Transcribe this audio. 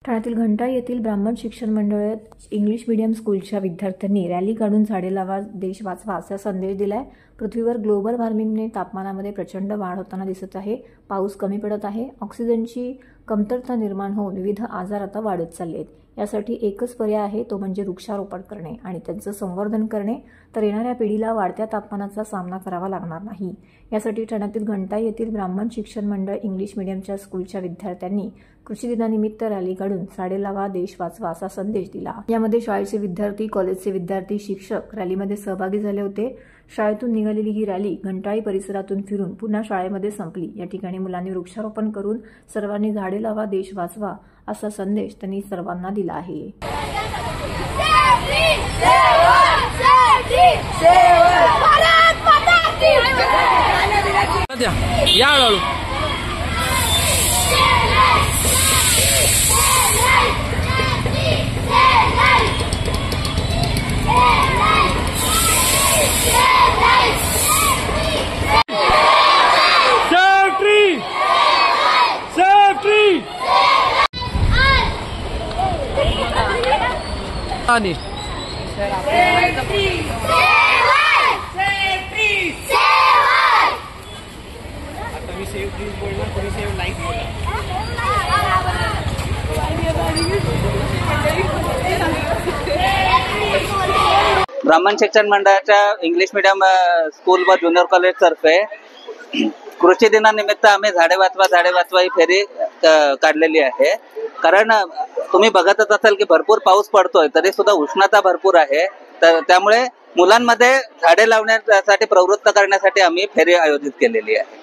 ठाण्यातील घंटा येथील ब्राह्मण शिक्षण मंडळ इंग्लिश मीडियम स्कूलच्या विद्यार्थ्यांनी रॅली काढून झाडे लावा देश वाचवा असा संदेश दिलाय। पृथ्वीवर ग्लोबल वॉर्मिंगने तापमानामध्ये प्रचंड वाढ होताना दिसत आहे। पाऊस कमी पडत आहे। ऑक्सिजनची कमतरता निर्माण होऊन विविध आजार आता वाढत चालले आहेत। यासाठी एकच पर्याय आहे, तो म्हणजे वृक्षारोपण करणे आणि त्यांचं संवर्धन करणे, तर येणाऱ्या पिढीला वाढत्या तापमानाचा सामना करावा लागणार नाही। यासाठी ठाण्यातील घंटा येथील ब्राह्मण शिक्षण मंडळ इंग्लिश मीडियमच्या स्कूलच्या विद्यार्थ्यांनी कृषी दिनानिमित्त रॅली काढून झाडे लावा देश वाचवा असा संदेश दिला। यामध्ये शाळेचे विद्यार्थी, कॉलेजचे विद्यार्थी, शिक्षक रॅलीमध्ये सहभागी झाले होते। शाळेतून निघालेली ही रॅली घंटाळी परिसरातून फिरून पुन्हा शाळेमध्ये संपली। या ठिकाणी मुलांनी वृक्षारोपण करून सर्वांनी झाडे लावा देश वाचवा असा संदेश त्यांनी सर्वांना दिला आहे। ब्राह्मण शिक्षण मंडळाच्या इंग्लिश मीडियम स्कूल व ज्युनियर कॉलेज तर्फे कृषी दिनानिमित्त आम्ही झाडे वाचवा ही फेरी काढलेली आहे। कारण तुम्ही बघतच असाल की भरपूर पाऊस पडतोय, तरी सुद्धा उष्णता भरपूर आहे। तर त्यामुळे मुलांमध्ये झाडे लावण्यासाठी प्रवृत्त करण्यासाठी आम्ही फेरी आयोजित केलेली आहे।